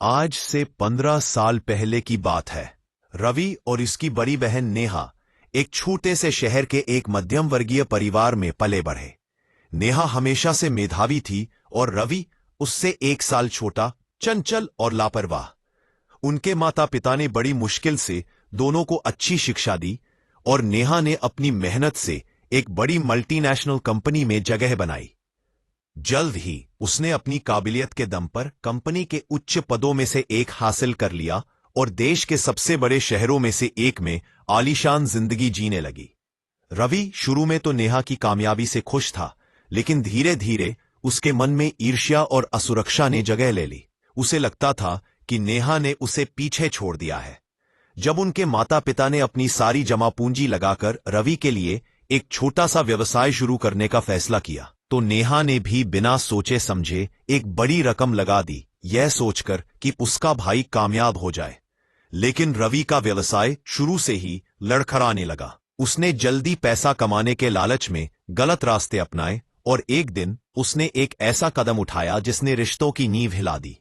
आज से 15 साल पहले की बात है। रवि और इसकी बड़ी बहन नेहा एक छोटे से शहर के एक मध्यम वर्गीय परिवार में पले बढ़े। नेहा हमेशा से मेधावी थी और रवि उससे 1 साल छोटा, चंचल और लापरवाह। उनके माता पिता ने बड़ी मुश्किल से दोनों को अच्छी शिक्षा दी और नेहा ने अपनी मेहनत से एक बड़ी मल्टीनेशनल कंपनी में जगह बनाई। जल्द ही उसने अपनी काबिलियत के दम पर कंपनी के उच्च पदों में से एक हासिल कर लिया और देश के सबसे बड़े शहरों में से एक में आलीशान जिंदगी जीने लगी। रवि शुरू में तो नेहा की कामयाबी से खुश था, लेकिन धीरे धीरे उसके मन में ईर्ष्या और असुरक्षा ने जगह ले ली। उसे लगता था कि नेहा ने उसे पीछे छोड़ दिया है। जब उनके माता पिता ने अपनी सारी जमा पूंजी लगाकर रवि के लिए एक छोटा सा व्यवसाय शुरू करने का फैसला किया, तो नेहा ने भी बिना सोचे समझे एक बड़ी रकम लगा दी, यह सोचकर कि उसका भाई कामयाब हो जाए। लेकिन रवि का व्यवसाय शुरू से ही लड़खड़ाने लगा। उसने जल्दी पैसा कमाने के लालच में गलत रास्ते अपनाए और एक दिन उसने एक ऐसा कदम उठाया जिसने रिश्तों की नींव हिला दी।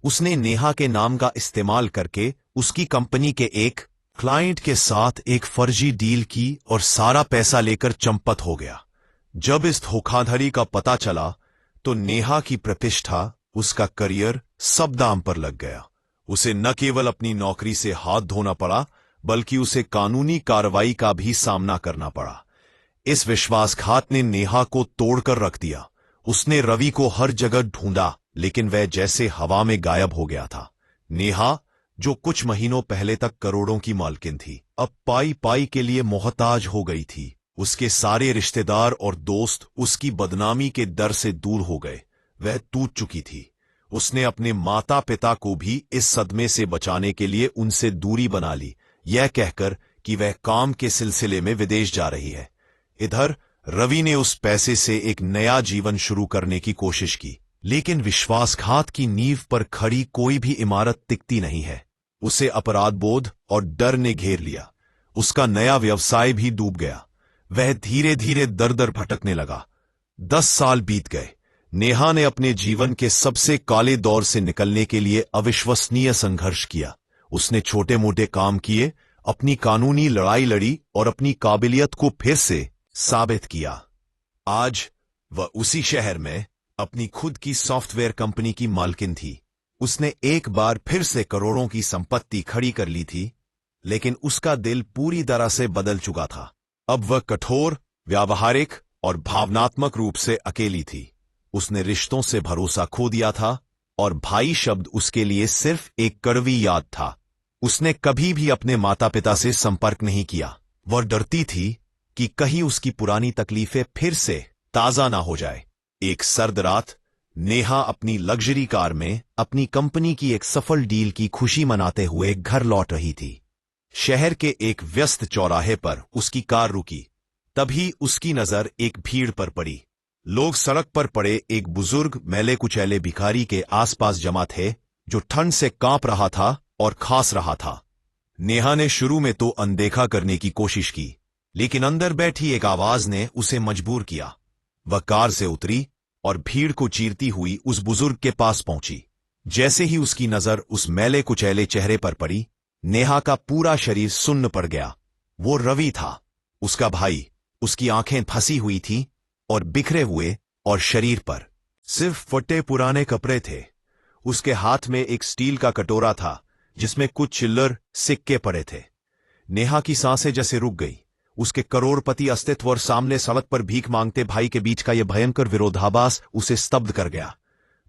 उसने नेहा के नाम का इस्तेमाल करके उसकी कंपनी के एक क्लाइंट के साथ एक फर्जी डील की और सारा पैसा लेकर चंपत हो गया। जब इस धोखाधड़ी का पता चला तो नेहा की प्रतिष्ठा, उसका करियर सब दांव पर लग गया। उसे न केवल अपनी नौकरी से हाथ धोना पड़ा, बल्कि उसे कानूनी कार्रवाई का भी सामना करना पड़ा। इस विश्वासघात ने नेहा को तोड़कर रख दिया। उसने रवि को हर जगह ढूंढा, लेकिन वह जैसे हवा में गायब हो गया था। नेहा, जो कुछ महीनों पहले तक करोड़ों की मालकिन थी, अब पाई पाई के लिए मोहताज हो गई थी। उसके सारे रिश्तेदार और दोस्त उसकी बदनामी के डर से दूर हो गए। वह टूट चुकी थी। उसने अपने माता पिता को भी इस सदमे से बचाने के लिए उनसे दूरी बना ली, यह कहकर कि वह काम के सिलसिले में विदेश जा रही है। इधर रवि ने उस पैसे से एक नया जीवन शुरू करने की कोशिश की, लेकिन विश्वासघात की नींव पर खड़ी कोई भी इमारत टिकती नहीं है। उसे अपराध बोध और डर ने घेर लिया। उसका नया व्यवसाय भी डूब गया। वह धीरे धीरे दर दर भटकने लगा। 10 साल बीत गए। नेहा ने अपने जीवन के सबसे काले दौर से निकलने के लिए अविश्वसनीय संघर्ष किया। उसने छोटे मोटे काम किए, अपनी कानूनी लड़ाई लड़ी और अपनी काबिलियत को फिर से साबित किया। आज वह उसी शहर में अपनी खुद की सॉफ्टवेयर कंपनी की मालकिन थी। उसने एक बार फिर से करोड़ों की संपत्ति खड़ी कर ली थी, लेकिन उसका दिल पूरी तरह से बदल चुका था। अब वह कठोर, व्यावहारिक और भावनात्मक रूप से अकेली थी। उसने रिश्तों से भरोसा खो दिया था और भाई शब्द उसके लिए सिर्फ एक कड़वी याद था। उसने कभी भी अपने माता पिता से संपर्क नहीं किया। वह डरती थी कि कहीं उसकी पुरानी तकलीफें फिर से ताजा ना हो जाए। एक सर्द रात नेहा अपनी लग्जरी कार में अपनी कंपनी की एक सफल डील की खुशी मनाते हुए घर लौट रही थी। शहर के एक व्यस्त चौराहे पर उसकी कार रुकी। तभी उसकी नजर एक भीड़ पर पड़ी। लोग सड़क पर पड़े एक बुजुर्ग मैले कुचैले भिखारी के आसपास जमा थे, जो ठंड से कांप रहा था और खांस रहा था। नेहा ने शुरू में तो अनदेखा करने की कोशिश की, लेकिन अंदर बैठी एक आवाज ने उसे मजबूर किया। वह कार से उतरी और भीड़ को चीरती हुई उस बुजुर्ग के पास पहुंची। जैसे ही उसकी नजर उस मैले कुचैले चेहरे पर पड़ी, नेहा का पूरा शरीर सुन्न पड़ गया। वो रवि था, उसका भाई। उसकी आंखें फंसी हुई थीं और बिखरे हुए और शरीर पर सिर्फ फटे पुराने कपड़े थे। उसके हाथ में एक स्टील का कटोरा था जिसमें कुछ चिल्लर सिक्के पड़े थे। नेहा की सांसें जैसे रुक गई। उसके करोड़पति अस्तित्व और सामने सड़क पर भीख मांगते भाई के बीच का यह भयंकर विरोधाभास उसे स्तब्ध कर गया।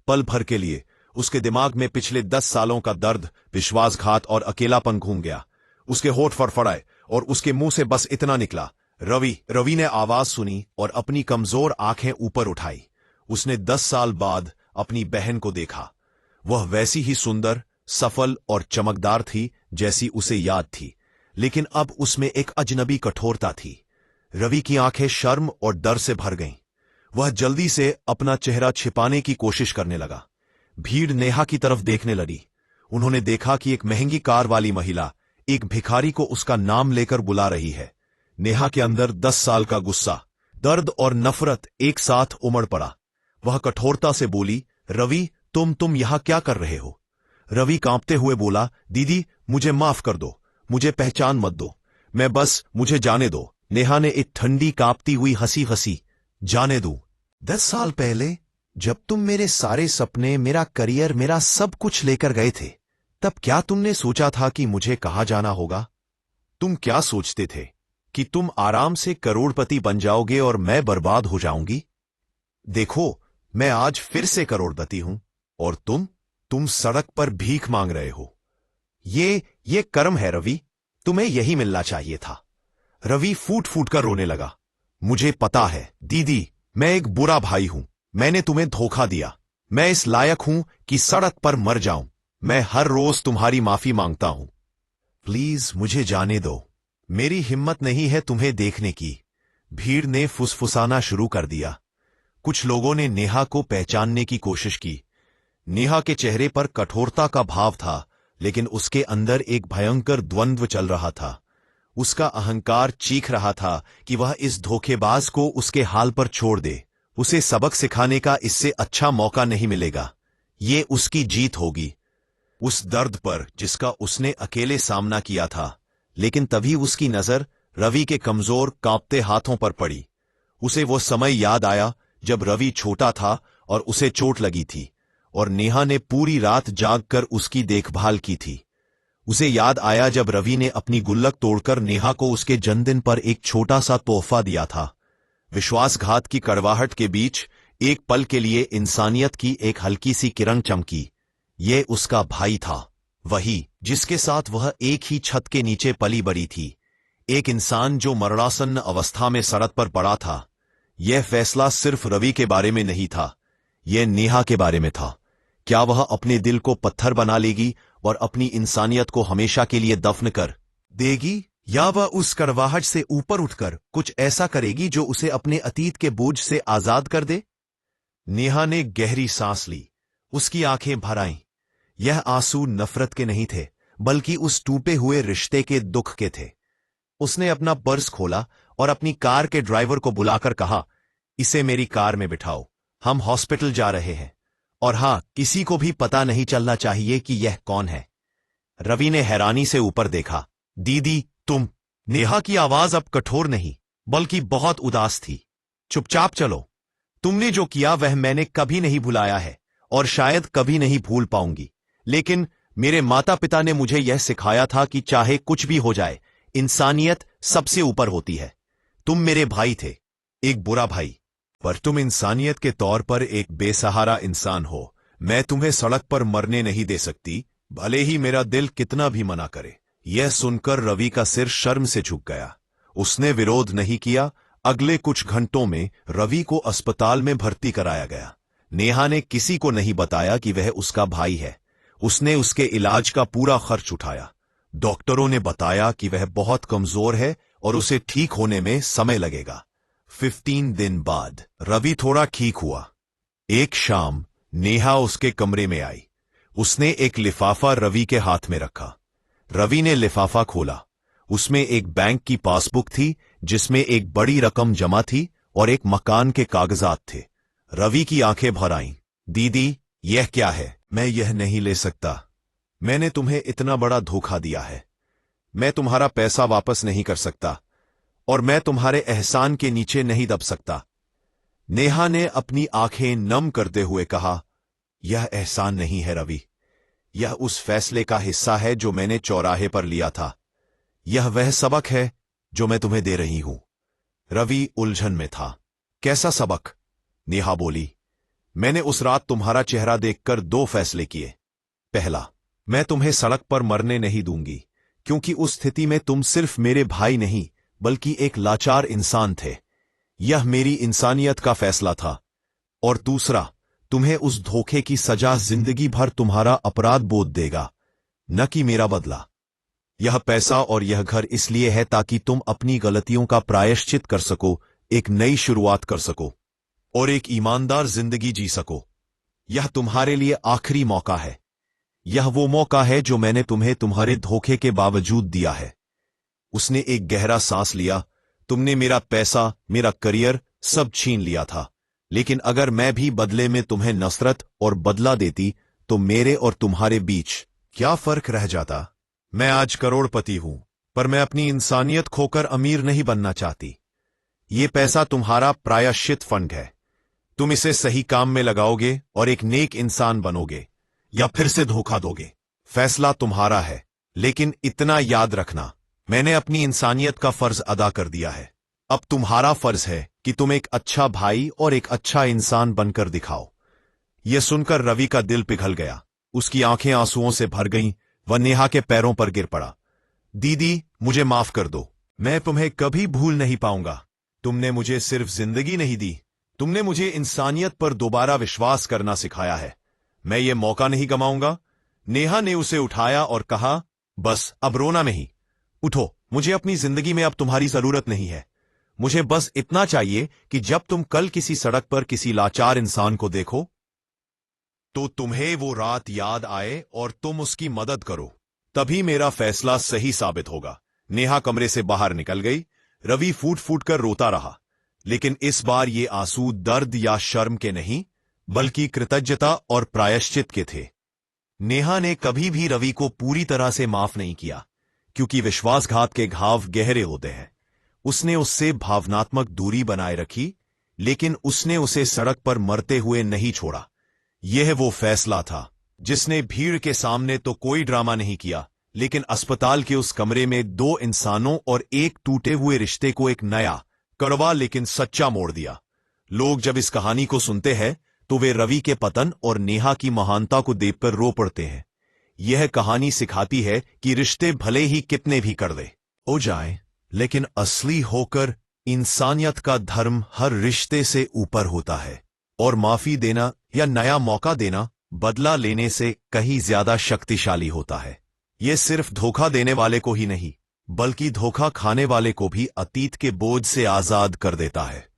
पल भर के लिए उसके दिमाग में पिछले 10 सालों का दर्द, विश्वासघात और अकेलापन घूम गया। उसके होठ फड़फड़ाए और उसके मुंह से बस इतना निकला, रवि। रवि ने आवाज सुनी और अपनी कमजोर आंखें ऊपर उठाई। उसने 10 साल बाद अपनी बहन को देखा। वह वैसी ही सुंदर, सफल और चमकदार थी जैसी उसे याद थी, लेकिन अब उसमें एक अजनबी कठोरता थी। रवि की आंखें शर्म और डर से भर गईं। वह जल्दी से अपना चेहरा छिपाने की कोशिश करने लगा। भीड़ नेहा की तरफ देखने लगी। उन्होंने देखा कि एक महंगी कार वाली महिला एक भिखारी को उसका नाम लेकर बुला रही है। नेहा के अंदर 10 साल का गुस्सा, दर्द और नफरत एक साथ उमड़ पड़ा। वह कठोरता से बोली, रवि, तुम यहां क्या कर रहे हो? रवि कांपते हुए बोला, दीदी मुझे माफ कर दो, मुझे पहचान मत दो, मैं बस मुझे जाने दो। नेहा ने एक ठंडी कांपती हुई हंसी हंसी। जाने दूं? 10 साल पहले जब तुम मेरे सारे सपने, मेरा करियर, मेरा सब कुछ लेकर गए थे, तब क्या तुमने सोचा था कि मुझे कहाँ जाना होगा? तुम क्या सोचते थे कि तुम आराम से करोड़पति बन जाओगे और मैं बर्बाद हो जाऊंगी? देखो, मैं आज फिर से करोड़पति हूं और तुम सड़क पर भीख मांग रहे हो। ये कर्म है रवि, तुम्हें यही मिलना चाहिए था। रवि फूट फूट कर रोने लगा। मुझे पता है दीदी, मैं एक बुरा भाई हूं, मैंने तुम्हें धोखा दिया, मैं इस लायक हूं कि सड़क पर मर जाऊं, मैं हर रोज तुम्हारी माफी मांगता हूं। प्लीज मुझे जाने दो, मेरी हिम्मत नहीं है तुम्हें देखने की। भीड़ ने फुसफुसाना शुरू कर दिया। कुछ लोगों ने नेहा को पहचानने की कोशिश की। नेहा के चेहरे पर कठोरता का भाव था, लेकिन उसके अंदर एक भयंकर द्वंद्व चल रहा था। उसका अहंकार चीख रहा था कि वह इस धोखेबाज को उसके हाल पर छोड़ दे। उसे सबक सिखाने का इससे अच्छा मौका नहीं मिलेगा। ये उसकी जीत होगी, उस दर्द पर जिसका उसने अकेले सामना किया था। लेकिन तभी उसकी नजर रवि के कमजोर कांपते हाथों पर पड़ी। उसे वो समय याद आया जब रवि छोटा था और उसे चोट लगी थी और नेहा ने पूरी रात जागकर उसकी देखभाल की थी। उसे याद आया जब रवि ने अपनी गुल्लक तोड़कर नेहा को उसके जन्मदिन पर एक छोटा सा तोहफा दिया था। विश्वासघात की कड़वाहट के बीच एक पल के लिए इंसानियत की एक हल्की सी किरण चमकी। ये उसका भाई था, वही जिसके साथ वह एक ही छत के नीचे पली बड़ी थी। एक इंसान जो मरणासन्न अवस्था में सड़क पर पड़ा था। यह फैसला सिर्फ रवि के बारे में नहीं था, यह नेहा के बारे में था। क्या वह अपने दिल को पत्थर बना लेगी और अपनी इंसानियत को हमेशा के लिए दफन कर देगी, या वह उस कड़वाहट से ऊपर उठकर कुछ ऐसा करेगी जो उसे अपने अतीत के बोझ से आजाद कर दे? नेहा ने गहरी सांस ली। उसकी आंखें भर आईं। यह आंसू नफरत के नहीं थे, बल्कि उस टूटे हुए रिश्ते के दुख के थे। उसने अपना पर्स खोला और अपनी कार के ड्राइवर को बुलाकर कहा, इसे मेरी कार में बिठाओ, हम हॉस्पिटल जा रहे हैं। और हां, किसी को भी पता नहीं चलना चाहिए कि यह कौन है। रवि ने हैरानी से ऊपर देखा। दीदी, तुम? नेहा की आवाज अब कठोर नहीं, बल्कि बहुत उदास थी। चुपचाप चलो। तुमने जो किया वह मैंने कभी नहीं भुलाया है और शायद कभी नहीं भूल पाऊंगी। लेकिन मेरे माता पिता ने मुझे यह सिखाया था कि चाहे कुछ भी हो जाए, इंसानियत सबसे ऊपर होती है। तुम मेरे भाई थे, एक बुरा भाई, पर तुम इंसानियत के तौर पर एक बेसहारा इंसान हो। मैं तुम्हें सड़क पर मरने नहीं दे सकती, भले ही मेरा दिल कितना भी मना करे। यह सुनकर रवि का सिर शर्म से झुक गया। उसने विरोध नहीं किया। अगले कुछ घंटों में रवि को अस्पताल में भर्ती कराया गया। नेहा ने किसी को नहीं बताया कि वह उसका भाई है। उसने उसके इलाज का पूरा खर्च उठाया। डॉक्टरों ने बताया कि वह बहुत कमजोर है और उसे ठीक होने में समय लगेगा। 15 दिन बाद रवि थोड़ा ठीक हुआ। एक शाम नेहा उसके कमरे में आई। उसने एक लिफाफा रवि के हाथ में रखा। रवि ने लिफाफा खोला। उसमें एक बैंक की पासबुक थी जिसमें एक बड़ी रकम जमा थी और एक मकान के कागजात थे। रवि की आंखें भर आईं। दीदी, यह क्या है? मैं यह नहीं ले सकता। मैंने तुम्हें इतना बड़ा धोखा दिया है। मैं तुम्हारा पैसा वापस नहीं कर सकता और मैं तुम्हारे एहसान के नीचे नहीं दब सकता। नेहा ने अपनी आंखें नम करते हुए कहा, यह एहसान नहीं है रवि, यह उस फैसले का हिस्सा है जो मैंने चौराहे पर लिया था। यह वह सबक है जो मैं तुम्हें दे रही हूं। रवि उलझन में था। कैसा सबक? नेहा बोली, मैंने उस रात तुम्हारा चेहरा देखकर 2 फैसले किए। पहला, मैं तुम्हें सड़क पर मरने नहीं दूंगी, क्योंकि उस स्थिति में तुम सिर्फ मेरे भाई नहीं बल्कि एक लाचार इंसान थे। यह मेरी इंसानियत का फैसला था। और दूसरा, तुम्हें उस धोखे की सजा जिंदगी भर तुम्हारा अपराध बोध देगा, न कि मेरा बदला। यह पैसा और यह घर इसलिए है ताकि तुम अपनी गलतियों का प्रायश्चित कर सको, एक नई शुरुआत कर सको और एक ईमानदार जिंदगी जी सको। यह तुम्हारे लिए आखिरी मौका है। यह वो मौका है जो मैंने तुम्हें तुम्हारे धोखे के बावजूद दिया है। उसने एक गहरा सांस लिया। तुमने मेरा पैसा, मेरा करियर सब छीन लिया था, लेकिन अगर मैं भी बदले में तुम्हें नफरत और बदला देती तो मेरे और तुम्हारे बीच क्या फर्क रह जाता? मैं आज करोड़पति हूं, पर मैं अपनी इंसानियत खोकर अमीर नहीं बनना चाहती। ये पैसा तुम्हारा प्रायश्चित फंड है। तुम इसे सही काम में लगाओगे और एक नेक इंसान बनोगे, या फिर से धोखा दोगे। फैसला तुम्हारा है, लेकिन इतना याद रखना, मैंने अपनी इंसानियत का फर्ज अदा कर दिया है। अब तुम्हारा फर्ज है कि तुम एक अच्छा भाई और एक अच्छा इंसान बनकर दिखाओ। यह सुनकर रवि का दिल पिघल गया। उसकी आंखें आंसुओं से भर गईं। वह नेहा के पैरों पर गिर पड़ा। दीदी, मुझे माफ कर दो। मैं तुम्हें कभी भूल नहीं पाऊंगा। तुमने मुझे सिर्फ जिंदगी नहीं दी, तुमने मुझे इंसानियत पर दोबारा विश्वास करना सिखाया है। मैं ये मौका नहीं गंवाऊंगा। नेहा ने उसे उठाया और कहा, बस अब रोना नहीं। उठो, मुझे अपनी जिंदगी में अब तुम्हारी जरूरत नहीं है। मुझे बस इतना चाहिए कि जब तुम कल किसी सड़क पर किसी लाचार इंसान को देखो, तो तुम्हें वो रात याद आए और तुम उसकी मदद करो। तभी मेरा फैसला सही साबित होगा। नेहा कमरे से बाहर निकल गई। रवि फूट फूट कर रोता रहा, लेकिन इस बार ये आंसू दर्द या शर्म के नहीं, बल्कि कृतज्ञता और प्रायश्चित के थे। नेहा ने कभी भी रवि को पूरी तरह से माफ नहीं किया, क्योंकि विश्वासघात के घाव गहरे होते हैं। उसने उससे भावनात्मक दूरी बनाए रखी, लेकिन उसने उसे सड़क पर मरते हुए नहीं छोड़ा। यह वो फैसला था जिसने भीड़ के सामने तो कोई ड्रामा नहीं किया, लेकिन अस्पताल के उस कमरे में दो इंसानों और एक टूटे हुए रिश्ते को एक नया, कड़वा लेकिन सच्चा मोड़ दिया। लोग जब इस कहानी को सुनते हैं तो वे रवि के पतन और नेहा की महानता को देखकर रो पड़ते हैं। यह कहानी सिखाती है कि रिश्ते भले ही कितने भी कर दे हो जाएं, लेकिन असली होकर इंसानियत का धर्म हर रिश्ते से ऊपर होता है। और माफी देना या नया मौका देना बदला लेने से कहीं ज्यादा शक्तिशाली होता है। यह सिर्फ धोखा देने वाले को ही नहीं, बल्कि धोखा खाने वाले को भी अतीत के बोझ से आजाद कर देता है।